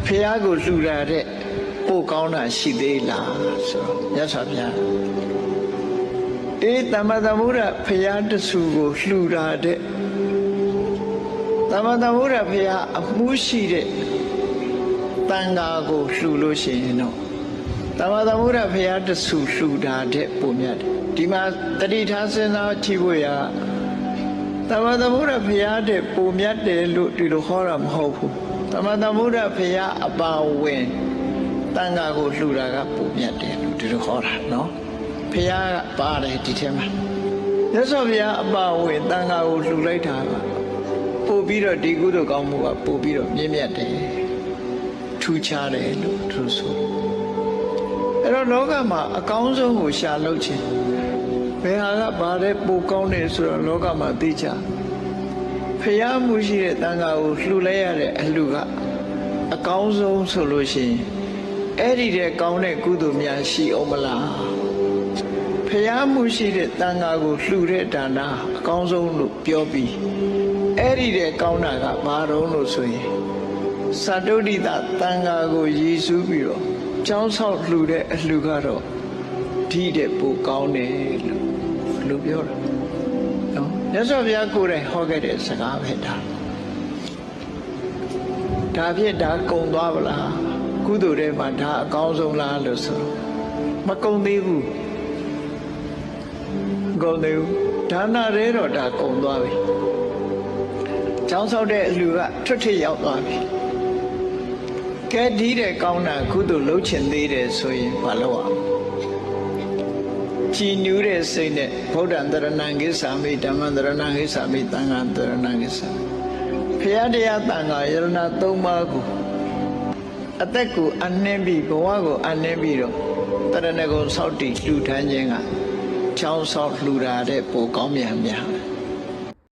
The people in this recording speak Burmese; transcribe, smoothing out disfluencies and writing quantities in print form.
ဖះကိုလှူတာတဲ့ပို့ကောင်းတာရှိသေးလားဆိုတော့မြတ်စွာဘုရားသမ္မာသမ္ဗုဒ္ဓဖះတဆူကိုလှူတာတဲ့သမ္မာသမ္ဗုဒ္ဓဖះအမှုရှိတဲ့တန်ဃာကိုလှူလို့ရှိရင်တော့သမ္မာသမ္ဗုဒ္ဓဖះတဆူလှူတာတဲ့ပုံမြတ်တယ်ဒီမှာတတိထားစဉ်းစားကြည့်ဖို့ရသမ္မာသမ္ဗုဒ္ဓဘုရားတဲ့ပုံမြတ်တယ်လို့ဒီလိုဟောတာမဟုတ်ဘူးသမ္မာသမ္ဗုဒ္ဓဘုရားအပါဝင်တန်ခါကိုလှူတာကပုံမြတ်တယ်လို့ဒီလိုဟောတာနော်ဘုရားကပါတယ်ဒီထဲမှာမြတ်စွာဘုရားအပါဝင်တန်ခါကိုလှူလိုက်တာကပို့ပြီးတော့ဒီကုသိုလ်ကောင်းမှုကပို့ပြီးတော့မြင့်မြတ်တယ်ထူးခြားတယ်လို့သူဆိုအဲ့တော့လောကမှာအကောင်းဆုံးကိုရှာလုပ်ခြင်းဘယ်ဟာကဘာတဲ့ပိုကောင်းတယ်ဆိုတော့လောကမှာသိချဖျားမှုရှိတဲ့တန်ခါကိုလှူလိုက်ရတဲ့အလှူကအကောင်းဆုံးဆိုလို့ရှိရင်အဲ့ဒီတဲ့ကောင်းတဲ့ကုသိုလ်များရှိအောင်မလားဖျားမှုရှိတဲ့တန်ခါကိုလှူတဲ့ဒါနအကောင်းဆုံးလို့ပြောပြီးအဲ့ဒီတဲ့ကောင်းတာကဘာတော့လို့ဆိုရင်သတ္တုဒ္ဓိတတန်ခါကိုရည်စူးပြီးတော့ကျောင်းဆောက်လှူတဲ့အလှူကတော့ဒီတဲ့ပိုကောင်းတယ်လို့ပြောတာနော်မြတ်စွာဘုရားကိုယ်တိုင်ဟောခဲ့တဲ့စကားပဲဒါဖြစ်ဒါကုံသွားဗလားကုသိုလ်ထဲမှာဒါအကောင်းဆုံးလားလို့ဆိုမကုံသေးဘူးကုံသေးဘူးဒါနရဲတော့ဒါကုံသွားပြီကျောင်းဆောက်တဲ့အလှူကထွတ်ထိပ်ရောက်သွားပြီကဲဒီတဲ့ကောင်းတာကုသိုလ်လုပ်ချင်သေးတယ်ဆိုရင်မလုပ်အောင်ကြည်နူးတဲ့စိတ်နဲ့ဗုဒ္ဓံတရဏံကိစ္ဆာမိဓမ္မံတရဏံကိစ္ဆာမိသံဃံတရဏံကိစ္ဆာမိဘုရားတရားသံဃာယရဏသုံးပါးကိုအသက်ကိုအနှင်းပြီးဘဝကိုအနှင်းပြီးတော့တရဏဂုံဆောက်တည်လှူထမ်းခြင်းကချောင်းဆောက်လှူတာတဲ့ပိုကောင်းမြတ်များ